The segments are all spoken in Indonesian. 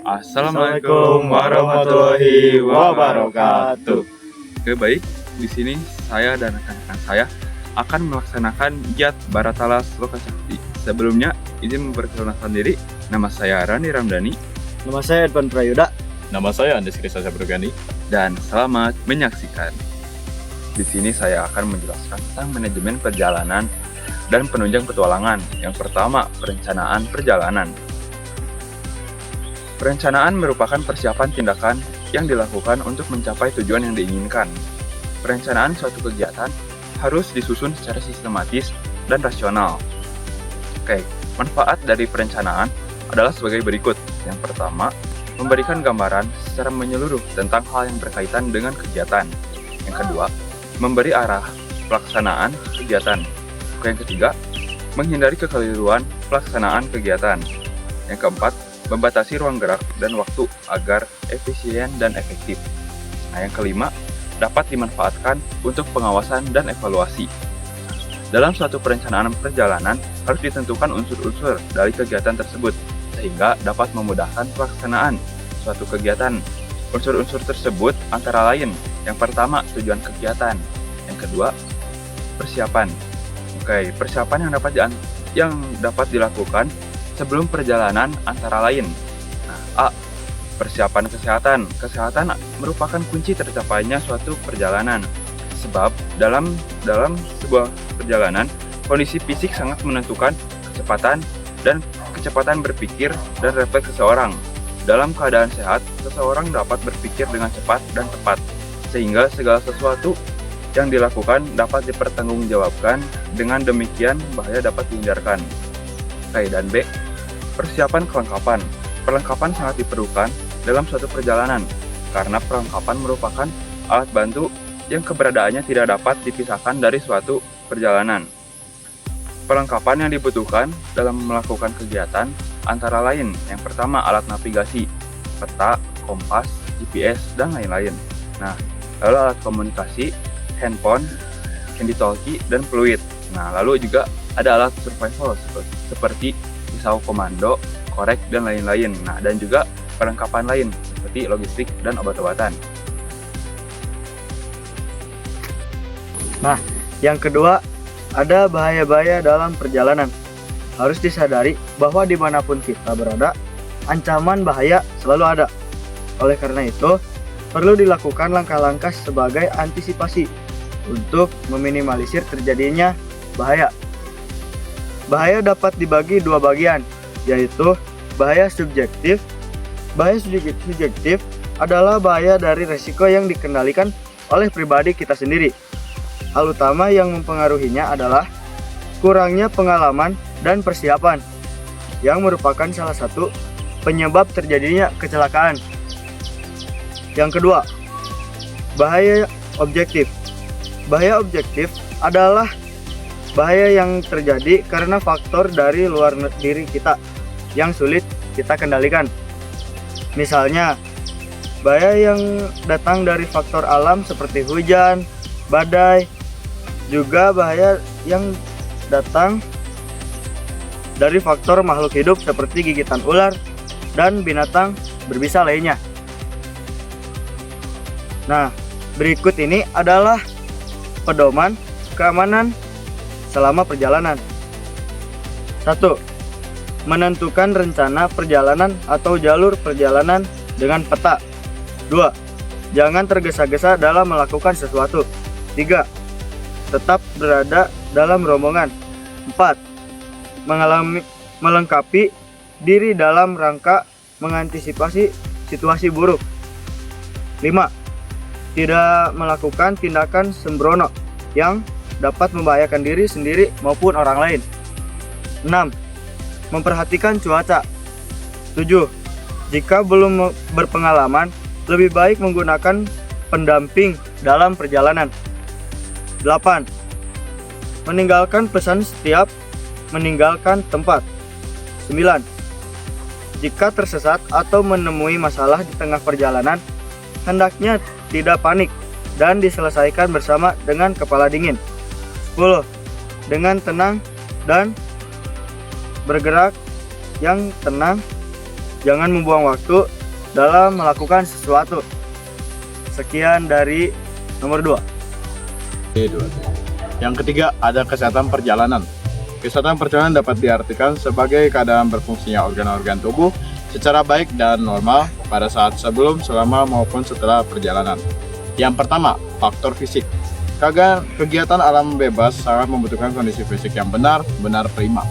Assalamualaikum warahmatullahi wabarakatuh. Oke, baik. Di sini saya dan rekan-rekan saya akan melaksanakan giat Baratalas Lokasakti. Sebelumnya, izin memperkenalkan diri. Nama saya Rani Ramdhani. Nama saya Edvan Prayuda. Nama saya Andes Krisa Sabrogani. Dan selamat menyaksikan. Di sini saya akan menjelaskan tentang manajemen perjalanan dan penunjang petualangan. Yang pertama, perencanaan perjalanan. Perencanaan merupakan persiapan tindakan yang dilakukan untuk mencapai tujuan yang diinginkan. Perencanaan suatu kegiatan harus disusun secara sistematis dan rasional. Oke, manfaat dari perencanaan adalah sebagai berikut. Yang pertama, memberikan gambaran secara menyeluruh tentang hal yang berkaitan dengan kegiatan. Yang kedua, memberi arah pelaksanaan kegiatan. Yang ketiga, menghindari kekeliruan pelaksanaan kegiatan. Yang keempat, membatasi ruang gerak dan waktu agar efisien dan efektif. Nah, yang kelima, dapat dimanfaatkan untuk pengawasan dan evaluasi. Dalam suatu perencanaan perjalanan, harus ditentukan unsur-unsur dari kegiatan tersebut, sehingga dapat memudahkan pelaksanaan suatu kegiatan. Unsur-unsur tersebut antara lain, yang pertama, tujuan kegiatan. Yang kedua, persiapan. Oke, persiapan yang dapat dilakukan sebelum perjalanan antara lain. Nah, A. Persiapan kesehatan. Kesehatan merupakan kunci tercapainya suatu perjalanan. Sebab dalam sebuah perjalanan, kondisi fisik sangat menentukan kecepatan berpikir dan refleks seseorang. Dalam keadaan sehat, seseorang dapat berpikir dengan cepat dan tepat, sehingga segala sesuatu yang dilakukan dapat dipertanggungjawabkan. Dengan demikian, bahaya dapat dihindarkan. Oke, dan B. Persiapan kelengkapan. Perlengkapan sangat diperlukan dalam suatu perjalanan, karena perlengkapan merupakan alat bantu yang keberadaannya tidak dapat dipisahkan dari suatu perjalanan. Perlengkapan yang dibutuhkan dalam melakukan kegiatan antara lain, yang pertama, alat navigasi, peta, kompas, GPS, dan lain-lain. Nah, lalu alat komunikasi, handphone, handy-talkie, dan fluid. Nah, lalu juga ada alat survival seperti pisau komando, korek, dan lain-lain. Nah, dan juga perlengkapan lain seperti logistik dan obat-obatan. Nah, yang kedua, ada bahaya-bahaya dalam perjalanan. Harus disadari bahwa dimanapun kita berada, ancaman bahaya selalu ada. Oleh karena itu, perlu dilakukan langkah-langkah sebagai antisipasi untuk meminimalisir terjadinya bahaya. Bahaya dapat dibagi dua bagian, yaitu bahaya subjektif. Bahaya subjektif adalah bahaya dari resiko yang dikendalikan oleh pribadi kita sendiri. Hal utama yang mempengaruhinya adalah kurangnya pengalaman dan persiapan, yang merupakan salah satu penyebab terjadinya kecelakaan. Yang kedua, bahaya objektif. Bahaya objektif adalah bahaya yang terjadi karena faktor dari luar diri kita yang sulit kita kendalikan. Misalnya, bahaya yang datang dari faktor alam seperti hujan, badai, juga bahaya yang datang dari faktor makhluk hidup seperti gigitan ular dan binatang berbisa lainnya. Nah, berikut ini adalah pedoman keamanan selama perjalanan. 1. Menentukan rencana perjalanan atau jalur perjalanan dengan peta. 2. Jangan tergesa-gesa dalam melakukan sesuatu. 3. Tetap berada dalam rombongan. 4. Melengkapi diri dalam rangka mengantisipasi situasi buruk. 5. Tidak melakukan tindakan sembrono yang dapat membahayakan diri sendiri maupun orang lain. 6. Memperhatikan cuaca. 7. Jika belum berpengalaman, lebih baik menggunakan pendamping dalam perjalanan. 8. Meninggalkan pesan setiap meninggalkan tempat. 9. Jika tersesat atau menemui masalah di tengah perjalanan, hendaknya tidak panik dan diselesaikan bersama dengan kepala dingin. 10. Dengan tenang dan bergerak yang tenang jangan membuang waktu dalam melakukan sesuatu. Sekian dari nomor 2. Yang ketiga, ada kesehatan perjalanan. Kesehatan perjalanan dapat diartikan sebagai keadaan berfungsinya organ-organ tubuh secara baik dan normal pada saat sebelum, selama, maupun setelah perjalanan. Yang pertama, faktor fisik. Kegiatan alam bebas sangat membutuhkan kondisi fisik yang benar-benar prima.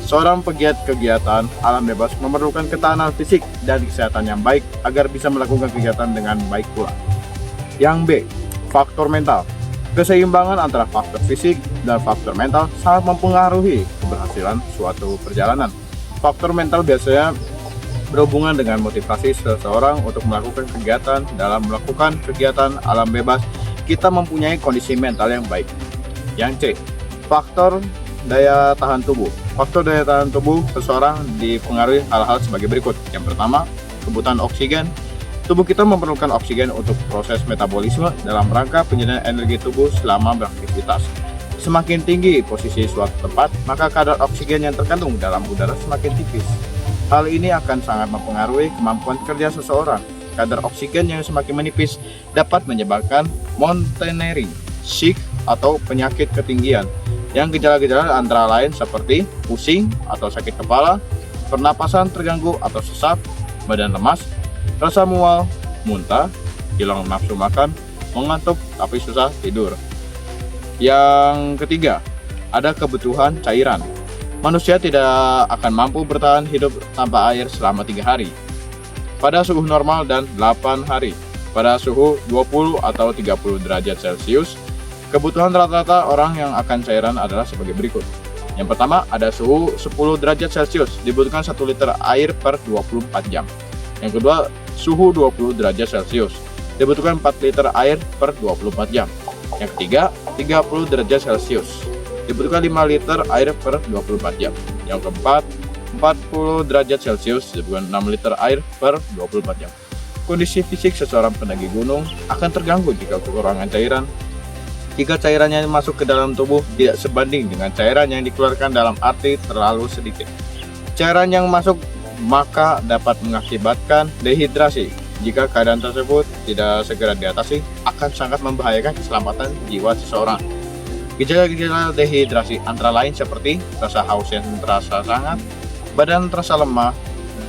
Seorang pegiat kegiatan alam bebas memerlukan ketahanan fisik dan kesehatan yang baik agar bisa melakukan kegiatan dengan baik pula. Yang B, faktor mental. Keseimbangan antara faktor fisik dan faktor mental sangat mempengaruhi keberhasilan suatu perjalanan. Faktor mental biasanya berhubungan dengan motivasi seseorang untuk melakukan kegiatan. Dalam melakukan kegiatan alam bebas, kita mempunyai kondisi mental yang baik. Yang C, faktor daya tahan tubuh. Faktor daya tahan tubuh seseorang dipengaruhi hal-hal sebagai berikut. Yang pertama, kebutuhan oksigen. Tubuh kita memerlukan oksigen untuk proses metabolisme dalam rangka penyediaan energi tubuh selama beraktivitas. Semakin tinggi posisi suatu tempat, maka kadar oksigen yang terkandung dalam udara semakin tipis. Hal ini akan sangat mempengaruhi kemampuan kerja seseorang. Kadar oksigen yang semakin menipis dapat menyebabkan mountaineering sick atau penyakit ketinggian. Yang gejala-gejala antara lain seperti pusing atau sakit kepala, pernapasan terganggu atau sesak, badan lemas, rasa mual, muntah, hilang nafsu makan, mengantuk tapi susah tidur. Yang ketiga, ada kebutuhan cairan. Manusia tidak akan mampu bertahan hidup tanpa air selama 3 hari. Pada suhu normal dan 8 hari. Pada suhu 20 atau 30 derajat Celcius, kebutuhan rata-rata orang yang akan cairan adalah sebagai berikut. Yang pertama, ada suhu 10 derajat Celcius, dibutuhkan 1 liter air per 24 jam. Yang kedua, suhu 20 derajat Celcius, dibutuhkan 4 liter air per 24 jam. Yang ketiga, 30 derajat Celcius, dibutuhkan 5 liter air per 24 jam. Yang keempat, 40 derajat Celcius, dibutuhkan 6 liter air per 24 jam. Kondisi fisik seseorang pendaki gunung akan terganggu jika kekurangan cairan. Jika cairannya masuk ke dalam tubuh tidak sebanding dengan cairan yang dikeluarkan dalam arti terlalu sedikit. Cairan yang masuk maka dapat mengakibatkan dehidrasi. Jika keadaan tersebut tidak segera diatasi, akan sangat membahayakan keselamatan jiwa seseorang. Gejala-gejala dehidrasi antara lain seperti rasa haus yang terasa sangat, badan terasa lemah,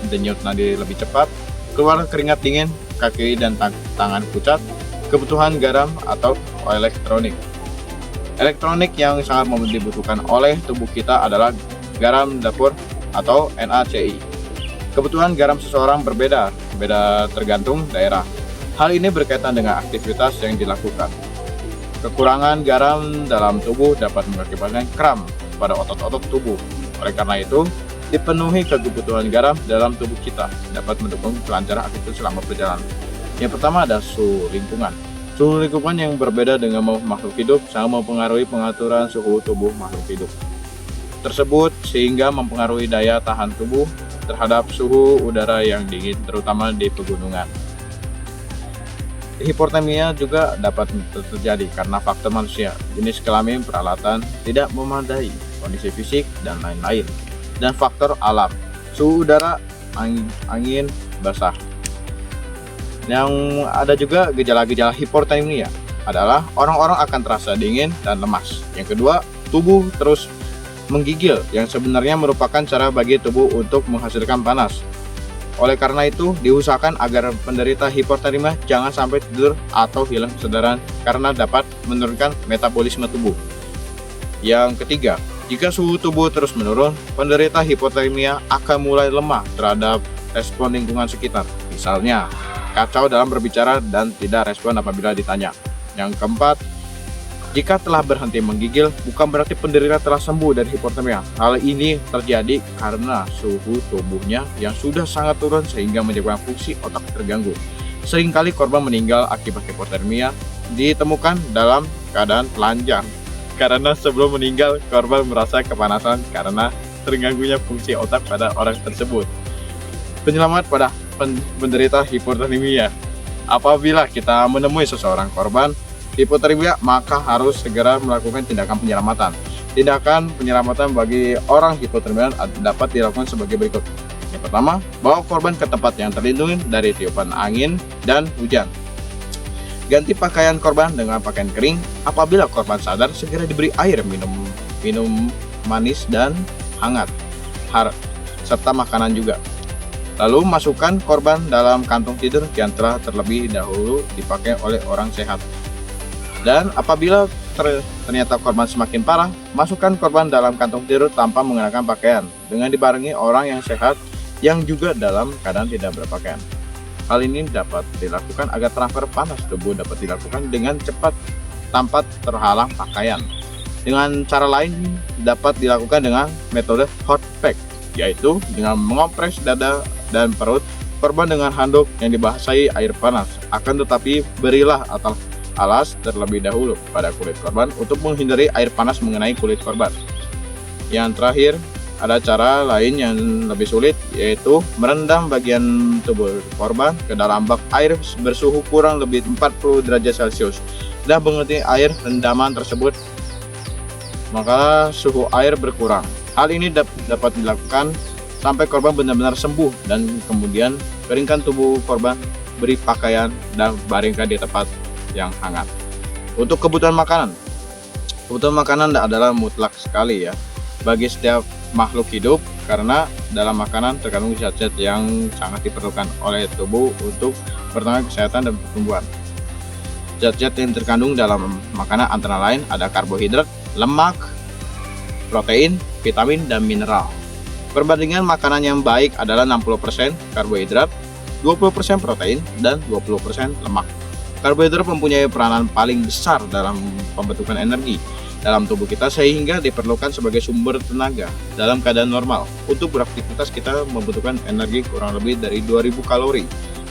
denyut nadi lebih cepat, keluar keringat dingin, kaki dan tangan pucat, kebutuhan garam atau elektronik. Elektronik yang sangat dibutuhkan oleh tubuh kita adalah garam dapur atau NaCl. Kebutuhan garam seseorang berbeda tergantung daerah. Hal ini berkaitan dengan aktivitas yang dilakukan. Kekurangan garam dalam tubuh dapat mengakibatkan kram pada otot-otot tubuh. Oleh karena itu, dipenuhi kebutuhan garam dalam tubuh kita dapat mendukung kelancaran aktivitas selama perjalanan. Yang pertama ada suhu lingkungan. Suhu lingkungan yang berbeda dengan makhluk hidup sangat mempengaruhi pengaturan suhu tubuh makhluk hidup tersebut sehingga mempengaruhi daya tahan tubuh terhadap suhu udara yang dingin, terutama di pegunungan. Hipotermia juga dapat terjadi karena faktor manusia, jenis kelamin, peralatan tidak memadai, kondisi fisik, dan lain-lain. Dan faktor alam, suhu udara, angin, basah. Yang ada juga gejala-gejala hipotermia adalah orang-orang akan terasa dingin dan lemas. Yang kedua, tubuh terus menggigil yang sebenarnya merupakan cara bagi tubuh untuk menghasilkan panas. Oleh karena itu, diusahakan agar penderita hipotermia jangan sampai tidur atau hilang kesadaran karena dapat menurunkan metabolisme tubuh. Yang ketiga, jika suhu tubuh terus menurun, penderita hipotermia akan mulai lemah terhadap respon lingkungan sekitar. Misalnya, kacau dalam berbicara dan tidak respon apabila ditanya. Yang keempat, jika telah berhenti menggigil, bukan berarti penderita telah sembuh dari hipotermia. Hal ini terjadi karena suhu tubuhnya yang sudah sangat turun sehingga menyebabkan fungsi otak terganggu. Seringkali korban meninggal akibat hipotermia ditemukan dalam keadaan telanjang. Karena sebelum meninggal, korban merasa kepanasan karena terganggunya fungsi otak pada orang tersebut. Penyelamat pada penderita hipotermia. Apabila kita menemui seseorang korban hipotermia, maka harus segera melakukan tindakan penyelamatan. Tindakan penyelamatan bagi orang hipotermia dapat dilakukan sebagai berikut. Yang pertama, bawa korban ke tempat yang terlindungi dari tiupan angin dan hujan. Ganti pakaian korban dengan pakaian kering. Apabila korban sadar, segera diberi air minum manis dan hangat, serta makanan juga. Lalu masukkan korban dalam kantung tidur yang telah terlebih dahulu dipakai oleh orang sehat. Dan apabila ternyata korban semakin parah, masukkan korban dalam kantung tidur tanpa mengenakan pakaian, dengan dibarengi orang yang sehat yang juga dalam keadaan tidak berpakaian. Hal ini dapat dilakukan agar transfer panas tubuh dapat dilakukan dengan cepat tanpa terhalang pakaian. Dengan cara lain dapat dilakukan dengan metode hot pack, yaitu dengan mengompres dada dan perut korban dengan handuk yang dibasahi air panas. Akan tetapi berilah alas terlebih dahulu pada kulit korban untuk menghindari air panas mengenai kulit korban. Yang terakhir, ada cara lain yang lebih sulit, yaitu merendam bagian tubuh korban ke dalam bak air bersuhu kurang lebih 40 derajat Celcius. Dan mengerti air rendaman tersebut, maka suhu air berkurang. Hal ini dapat dilakukan sampai korban benar-benar sembuh, dan kemudian keringkan tubuh korban, beri pakaian, dan baringkan di tempat yang hangat. Untuk kebutuhan makanan adalah mutlak sekali ya bagi setiap makhluk hidup, karena dalam makanan terkandung zat-zat yang sangat diperlukan oleh tubuh untuk pertahanan kesehatan dan pertumbuhan. Zat-zat yang terkandung dalam makanan antara lain ada karbohidrat, lemak, protein, vitamin, dan mineral. Perbandingan makanan yang baik adalah 60% karbohidrat, 20% protein, dan 20% lemak. Karbohidrat mempunyai peranan paling besar dalam pembentukan energi dalam tubuh kita, sehingga diperlukan sebagai sumber tenaga dalam keadaan normal. Untuk beraktivitas kita membutuhkan energi kurang lebih dari 2000 kalori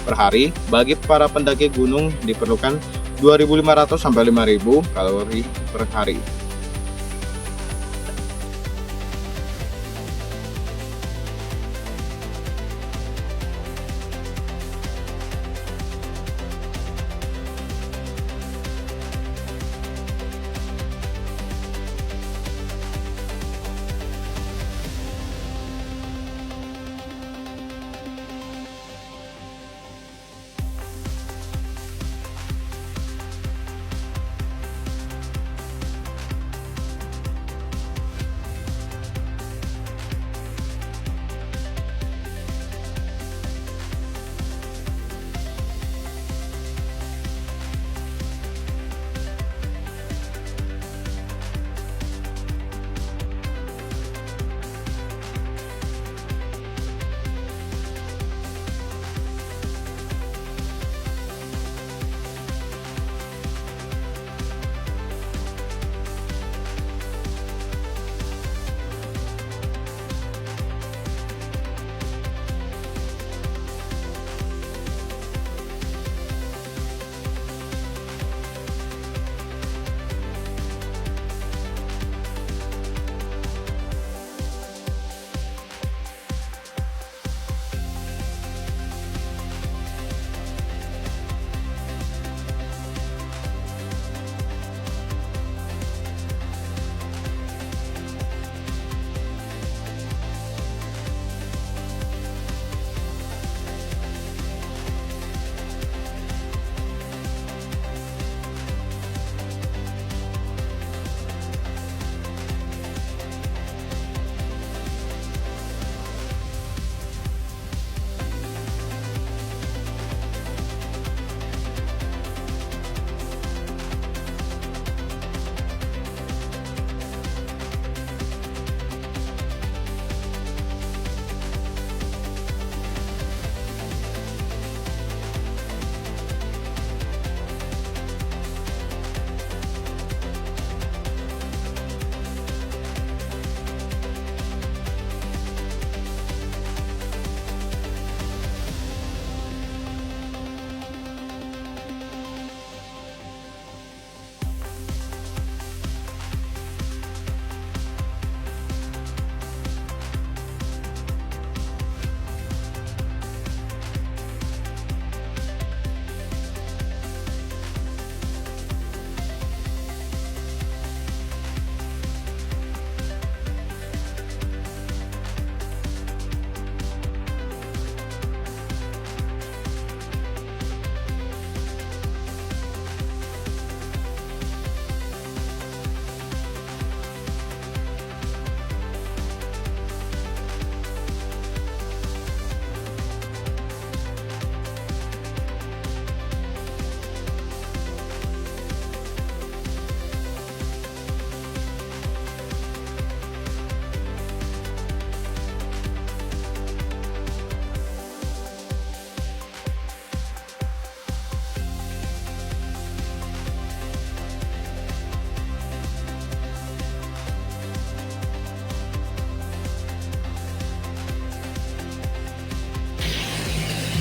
per hari. Bagi para pendaki gunung diperlukan 2500 sampai 5000 kalori per hari.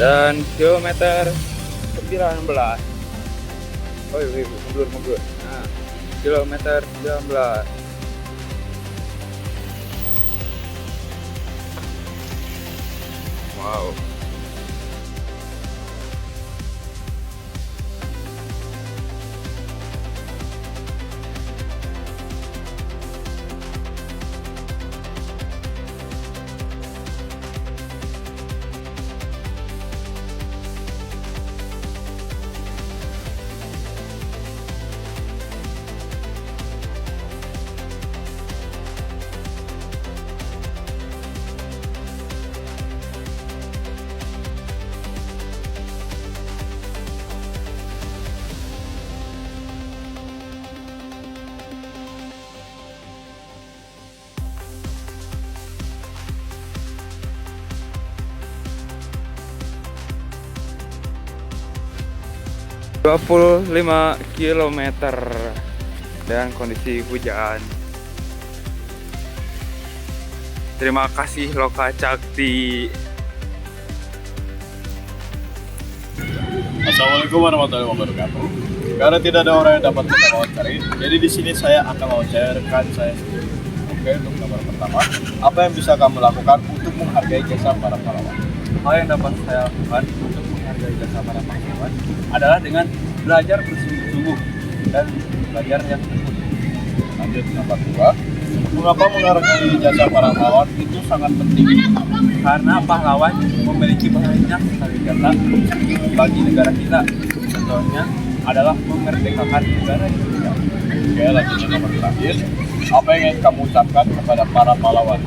Dan kilometer 19. Mundur. Nah, kilometer 19. Wow. ...25 kilometer dan kondisi hujan. Terima kasih Loka Cakti. Assalamualaikum warahmatullahi wabarakatuh. Karena tidak ada orang yang dapat kita wawancari, jadi di sini saya akan wawancara rekan saya sendiri. Oke, untuk nomor pertama, apa yang bisa kamu lakukan untuk menghargai jasa para pahlawan? Hal yang dapat saya lakukan untuk menghargai jasa para pahlawan adalah dengan belajar bersungguh-sungguh dan belajar yang tekun. Lanjut nomor dua, mengapa menghargai jasa para pahlawan itu sangat penting? Karena pahlawan memiliki banyak sekali jasa bagi negara kita. Contohnya adalah memerdekakan negara Indonesia. Oke, lanjut ke nomor terakhir, apa yang ingin kamu ucapkan kepada para pahlawan?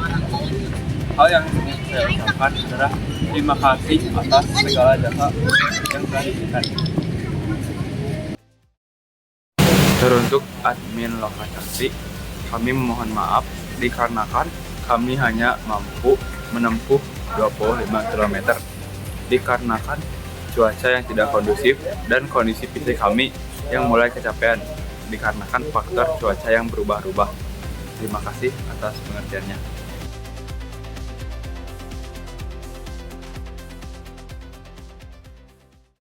Hal yang ingin saya ucapkan adalah terima kasih atas segala jasa yang telah diberikan. Teruntuk admin Loka Cakti, kami memohon maaf dikarenakan kami hanya mampu menempuh 25 km dikarenakan cuaca yang tidak kondusif dan kondisi fisik kami yang mulai kecapean dikarenakan faktor cuaca yang berubah-ubah. Terima kasih atas pengertiannya.